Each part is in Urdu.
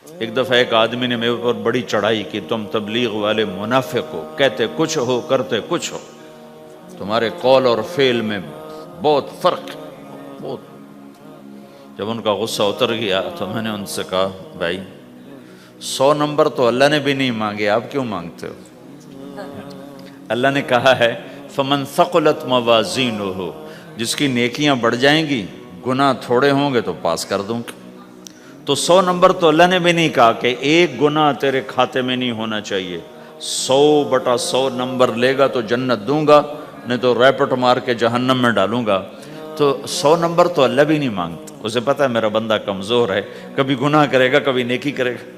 ایک دفعہ ایک آدمی نے میرے پر بڑی چڑھائی کی، تم تبلیغ والے منافق ہو، کہتے کچھ ہو کرتے کچھ ہو، تمہارے قول اور فعل میں بہت فرق ہے، بہت۔ جب ان کا غصہ اتر گیا تو میں نے ان سے کہا بھائی 100 نمبر تو اللہ نے بھی نہیں مانگے، آپ کیوں مانگتے ہو؟ اللہ نے کہا ہے فمن ثقلت موازینہ، جس کی نیکیاں بڑھ جائیں گی گناہ تھوڑے ہوں گے تو پاس کر دوں گا۔ تو 100 نمبر تو اللہ نے بھی نہیں کہا کہ ایک گناہ تیرے کھاتے میں نہیں ہونا چاہیے، 100/100 نمبر لے گا تو جنت دوں گا، نہیں تو ریپٹ مار کے جہنم میں ڈالوں گا۔ تو 100 نمبر تو اللہ بھی نہیں مانگتا، اسے پتہ ہے میرا بندہ کمزور ہے، کبھی گناہ کرے گا کبھی نیکی کرے گا۔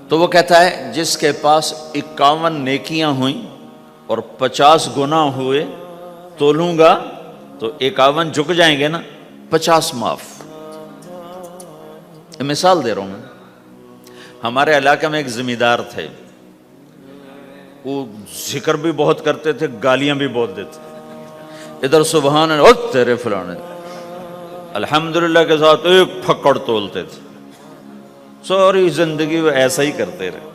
تو وہ کہتا ہے جس کے پاس 51 نیکیاں ہوئیں اور 50 گناہ ہوئے تولوں گا تو 51 جھک جائیں گے نا، 50 معاف۔ مثال دے رہا ہوں میں، ہمارے علاقے میں ایک زمیندار تھے، وہ ذکر بھی بہت کرتے تھے، گالیاں بھی بہت دیتے، ادھر سبحان اللہ تیرے فلانے، الحمدللہ کے ساتھ ایک پھکڑ تولتے تھے، ساری زندگی وہ ایسا ہی کرتے رہے۔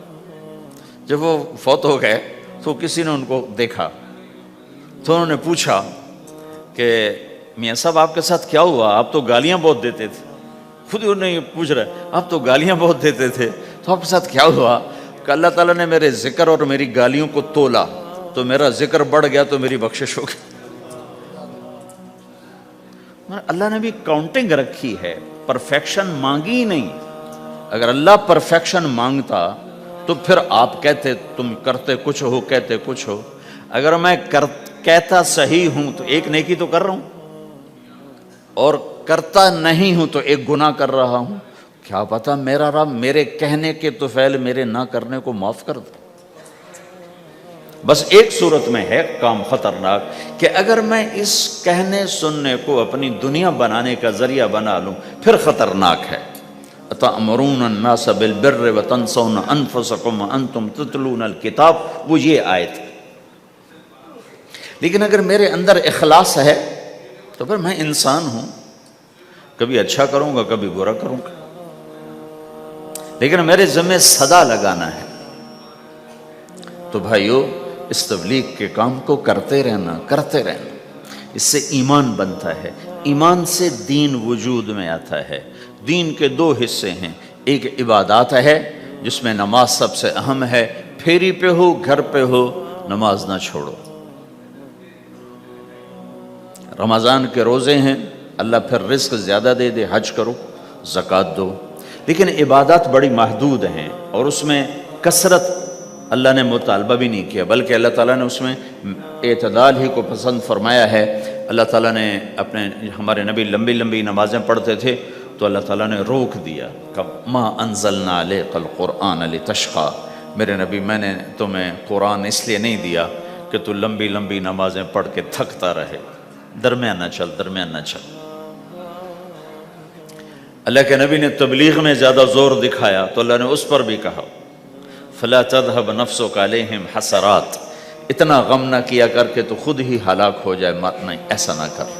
جب وہ فوت ہو گئے تو کسی نے ان کو دیکھا تو انہوں نے پوچھا کہ میاں صاحب آپ کے ساتھ کیا ہوا، آپ تو گالیاں بہت دیتے تھے۔ خود ہی انہیں پوچھ رہے آپ تو گالیاں بہت دیتے تھے تو آپ کے ساتھ کیا ہوا؟ کہ اللہ تعالیٰ نے میرے ذکر اور میری گالیوں کو تولا تو میرا ذکر بڑھ گیا تو میری بخشش ہو گئی۔ اللہ نے بھی کاؤنٹنگ رکھی ہے، پرفیکشن مانگی ہی نہیں۔ اگر اللہ پرفیکشن مانگتا تو پھر آپ کہتے تم کرتے کچھ ہو کہتے کچھ ہو۔ اگر میں کہتا صحیح ہوں تو ایک نیکی تو کر رہا ہوں، اور کرتا نہیں ہوں تو ایک گناہ کر رہا ہوں، کیا پتا میرا رب میرے کہنے کے تو فعل میرے نہ کرنے کو معاف کر دے۔ بس ایک صورت میں ہے کام خطرناک کہ اگر میں اس کہنے سننے کو اپنی دنیا بنانے کا ذریعہ بنا لوں پھر خطرناک ہے۔ أَتَأْمُرُونَ النَّاسَ بِالْبِرِّ وَتَنْسَوْنَ أَنفُسَكُمْ وَأَنْتُمْ تُتْلُونَ الْكِتَابَ، وہ یہ آیت۔ لیکن اگر میرے اندر اخلاص ہے تو پھر میں انسان ہوں، کبھی اچھا کروں گا کبھی برا کروں گا، لیکن میرے ذمہ صدا لگانا ہے۔ تو بھائیو اس تبلیغ کے کام کو کرتے رہنا، اس سے ایمان بنتا ہے، ایمان سے دین وجود میں آتا ہے۔ دین کے 2 حصے ہیں، ایک عبادات ہے جس میں نماز سب سے اہم ہے، پھیری پہ ہو گھر پہ ہو نماز نہ چھوڑو۔ رمضان کے روزے ہیں، اللہ پھر رزق زیادہ دے دے، حج کرو، زکوٰۃ دو، لیکن عبادات بڑی محدود ہیں اور اس میں کثرت اللہ نے مطالبہ بھی نہیں کیا، بلکہ اللہ تعالیٰ نے اس میں اعتدال ہی کو پسند فرمایا ہے۔ اللہ تعالیٰ نے ہمارے نبی لمبی لمبی نمازیں پڑھتے تھے تو اللہ تعالیٰ نے روک دیا کہ ما انزلنا علیک القرآن لتشقی، میرے نبی میں نے تمہیں قرآن اس لیے نہیں دیا کہ تو لمبی لمبی نمازیں پڑھ کے تھکتا رہے، درمیان نہ چل۔ اللہ کے نبی نے تبلیغ میں زیادہ زور دکھایا تو اللہ نے اس پر بھی کہا فلا تذهب نفسك علیہم حسرات، اتنا غم نہ کیا کر کے تو خود ہی ہلاک ہو جائے، نہیں ایسا نہ کر۔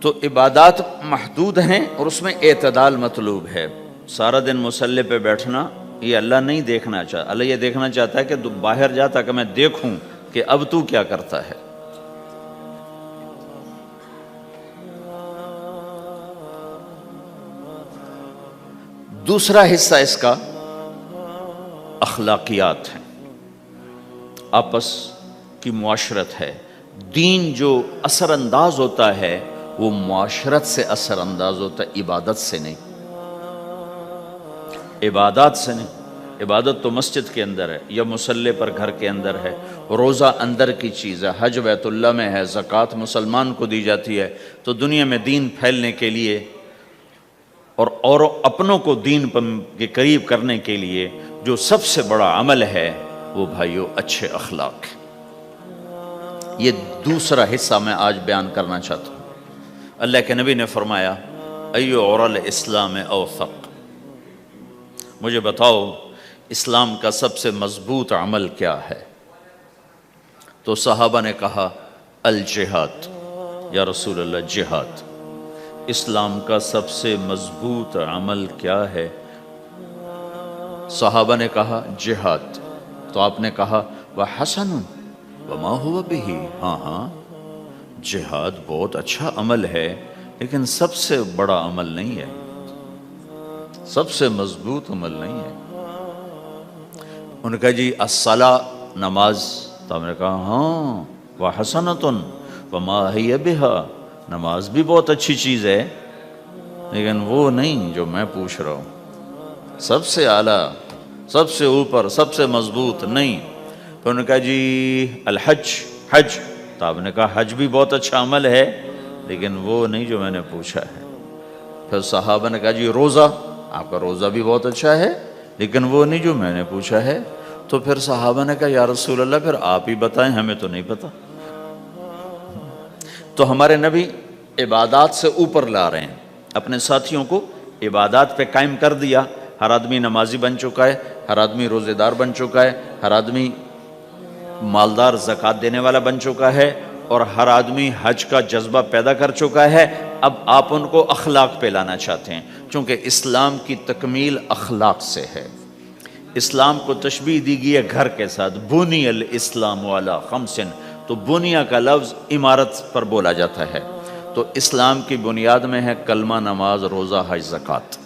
تو عبادات محدود ہیں اور اس میں اعتدال مطلوب ہے۔ سارا دن مصلی پہ بیٹھنا یہ اللہ نہیں دیکھنا چاہتا، اللہ یہ دیکھنا چاہتا ہے کہ تو باہر جاتا کہ میں دیکھوں کہ اب تو کیا کرتا ہے۔ دوسرا حصہ اس کا اخلاقیات ہیں، آپس کی معاشرت ہے۔ دین جو اثر انداز ہوتا ہے وہ معاشرت سے اثر انداز ہوتا ہے، عبادت سے نہیں، عبادات سے نہیں۔ عبادت تو مسجد کے اندر ہے یا مصلی پر گھر کے اندر ہے، روزہ اندر کی چیز ہے، حج بیت اللہ میں ہے، زکوٰۃ مسلمان کو دی جاتی ہے۔ تو دنیا میں دین پھیلنے کے لیے اور اپنوں کو دین کے قریب کرنے کے لیے جو سب سے بڑا عمل ہے وہ بھائیو اچھے اخلاق ہے۔ یہ دوسرا حصہ میں آج بیان کرنا چاہتا ہوں۔ اللہ کے نبی نے فرمایا ایو عُرَى الاسلام اوثق، مجھے بتاؤ اسلام کا سب سے مضبوط عمل کیا ہے؟ تو صحابہ نے کہا الجہاد، یا رسول اللہ جہاد۔ اسلام کا سب سے مضبوط عمل کیا ہے؟ صحابہ نے کہا جہاد، تو آپ نے کہا وحسن وما هو به، ہاں جہاد بہت اچھا عمل ہے لیکن سب سے بڑا عمل نہیں ہے، سب سے مضبوط عمل نہیں ہے۔ ان کا جی الصلاۃ، نماز، تو ہم نے کہا ہاں وحسنۃ وما هي بها، نماز بھی بہت اچھی چیز ہے لیکن وہ نہیں جو میں پوچھ رہا ہوں، سب سے اعلیٰ، سب سے اوپر، سب سے مضبوط نہیں۔ تو انہوں نے کہا جی الحج، حج، تو آپ نے کہا حج بھی بہت اچھا عمل ہے لیکن وہ نہیں جو میں نے پوچھا ہے۔ پھر صحابہ نے کہا جی روزہ، آپ کا روزہ بھی بہت اچھا ہے لیکن وہ نہیں جو میں نے پوچھا ہے۔ تو پھر صحابہ نے کہا یا رسول اللہ پھر آپ ہی بتائیں، ہمیں تو نہیں پتا۔ تو ہمارے نبی عبادات سے اوپر لا رہے ہیں، اپنے ساتھیوں کو عبادات پہ قائم کر دیا۔ ہر آدمی نمازی بن چکا ہے، ہر آدمی روزے دار بن چکا ہے، ہر آدمی مالدار زکوٰۃ دینے والا بن چکا ہے، اور ہر آدمی حج کا جذبہ پیدا کر چکا ہے۔ اب آپ ان کو اخلاق پہ لانا چاہتے ہیں، چونکہ اسلام کی تکمیل اخلاق سے ہے۔ اسلام کو تشبیہ دی گئی ہے گھر کے ساتھ، بنی الاسلام علی خمس، تو بنیا کا لفظ عمارت پر بولا جاتا ہے۔ تو اسلام کی بنیاد میں ہے کلمہ، نماز، روزہ، حج، زکوٰۃ۔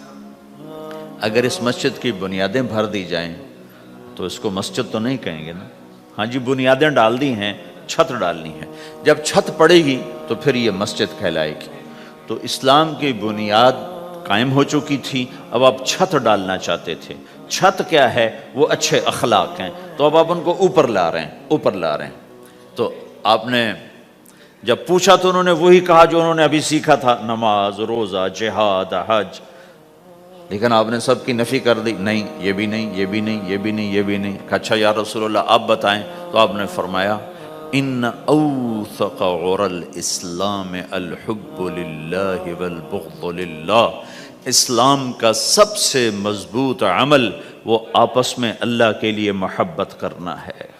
اگر اس مسجد کی بنیادیں بھر دی جائیں تو اس کو مسجد تو نہیں کہیں گے نا، ہاں جی بنیادیں ڈال دی ہیں، چھت ڈالنی ہے، جب چھت پڑے گی تو پھر یہ مسجد کہلائے گی۔ تو اسلام کی بنیاد قائم ہو چکی تھی، اب آپ چھت ڈالنا چاہتے تھے۔ چھت کیا ہے؟ وہ اچھے اخلاق ہیں، تو اب آپ ان کو اوپر لا رہے ہیں، اوپر لا رہے ہیں۔ تو آپ نے جب پوچھا تو انہوں نے وہی کہا جو انہوں نے ابھی سیکھا تھا، نماز، روزہ، جہاد، حج، لیکن آپ نے سب کی نفی کر دی، نہیں یہ بھی نہیں، یہ بھی نہیں، یہ بھی نہیں، یہ بھی نہیں۔ اچھا یا رسول اللہ آپ بتائیں، تو آپ نے فرمایا ان اوثق عر الاسلام الحب للہ والبغض للہ، اسلام کا سب سے مضبوط عمل وہ آپس میں اللہ کے لیے محبت کرنا ہے۔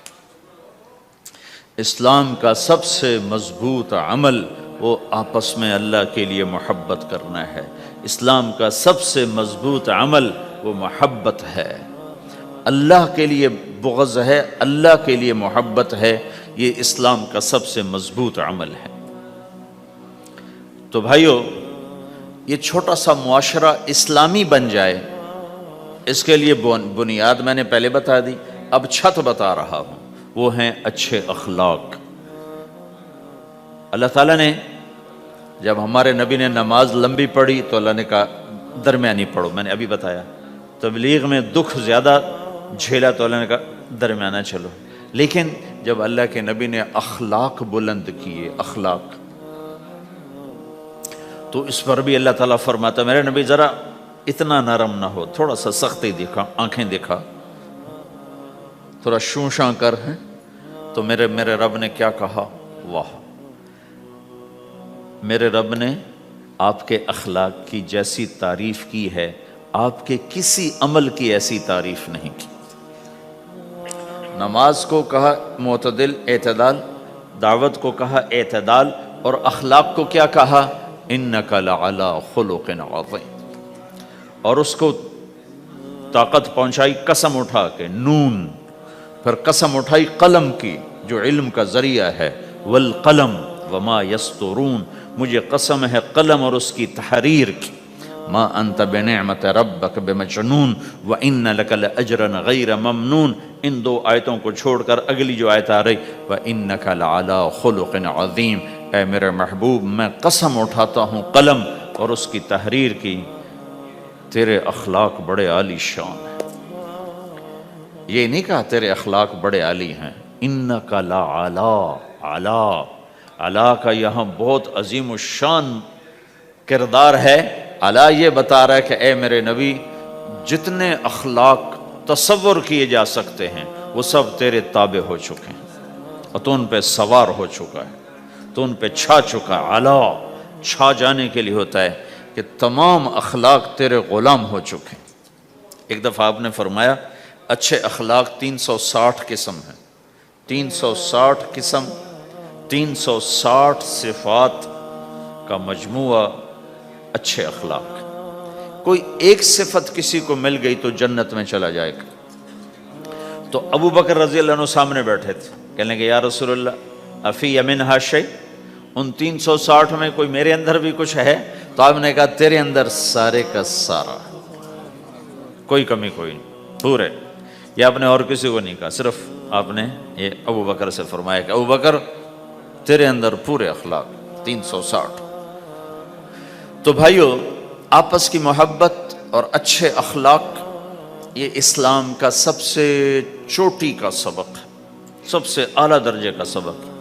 اسلام کا سب سے مضبوط عمل وہ آپس میں اللہ کے لیے محبت کرنا ہے۔ اسلام کا سب سے مضبوط عمل وہ محبت ہے، اللہ کے لیے بغض ہے، اللہ کے لیے محبت ہے، یہ اسلام کا سب سے مضبوط عمل ہے۔ تو بھائیو، یہ چھوٹا سا معاشرہ اسلامی بن جائے، اس کے لیے بنیاد میں نے پہلے بتا دی، اب چھت بتا رہا ہوں، وہ ہیں اچھے اخلاق۔ اللہ تعالیٰ نے جب ہمارے نبی نے نماز لمبی پڑھی تو اللہ نے کہا درمیانی پڑھو، میں نے ابھی بتایا۔ تبلیغ میں دکھ زیادہ جھیلا تو اللہ نے کہا درمیانہ چلو۔ لیکن جب اللہ کے نبی نے اخلاق بلند کیے، اخلاق، تو اس پر بھی اللہ تعالیٰ فرماتا میرے نبی ذرا اتنا نرم نہ ہو، تھوڑا سا سختی دکھا، آنکھیں دکھا، تھوڑا شوں شاں کر ہیں۔ تو میرے رب نے کیا کہا؟ واہ، میرے رب نے آپ کے اخلاق کی جیسی تعریف کی ہے، آپ کے کسی عمل کی ایسی تعریف نہیں کی۔ نماز کو کہا معتدل، اعتدال، دعوت کو کہا اعتدال، اور اخلاق کو کیا کہا؟ انک لعلی خلق عظیم۔ اور اس کو طاقت پہنچائی قسم اٹھا کے، نون، پھر قسم اٹھائی قلم کی جو علم کا ذریعہ ہے، والقلم وما یسطرون، مجھے قسم ہے قلم اور اس کی تحریر کی، ما انت بنعمت ربک بمجنون وان لک لاجرا غیر ممنون۔ ان دو آیتوں کو چھوڑ کر اگلی جو آیت آ رہی، وانک لعلی خلق عظیم، اے میرے محبوب میں قسم اٹھاتا ہوں قلم اور اس کی تحریر کی، تیرے اخلاق بڑے عالی شان ہیں۔ یہ نہیں کہا تیرے اخلاق بڑے عالی ہیں، انک لعلی، علا، علا کا یہاں بہت عظیم الشان کردار ہے۔ علا یہ بتا رہا ہے کہ اے میرے نبی، جتنے اخلاق تصور کیے جا سکتے ہیں وہ سب تیرے تابع ہو چکے ہیں، اور تو ان پہ سوار ہو چکا ہے، تو ان پہ چھا چکا ہے۔ علا چھا جانے کے لیے ہوتا ہے کہ تمام اخلاق تیرے غلام ہو چکے ہیں۔ ایک دفعہ آپ نے فرمایا اچھے اخلاق 360 قسم ہیں، 360 قسم، 360 صفات کا مجموعہ اچھے اخلاق. کوئی ایک صفت کسی کو مل گئی تو جنت میں چلا جائے گا. تو ابو بکر رضی اللہ عنہ سامنے بیٹھے تھے, کہنے لگے یا رسول اللہ افی منہا شیء, ان 360 میں کوئی میرے اندر بھی کچھ ہے؟ تو آپ نے کہا تیرے اندر سارے کا سارا, کوئی کمی کوئی نہیں, پورے. یہ آپ نے اور کسی کو نہیں کہا, صرف آپ نے یہ ابو بکر سے فرمایا کہ ابو بکر تیرے اندر پورے اخلاق 360. تو بھائیو, آپس کی محبت اور اچھے اخلاق یہ اسلام کا سب سے چوٹی کا سبق ہے, سب سے اعلیٰ درجے کا سبق ہے.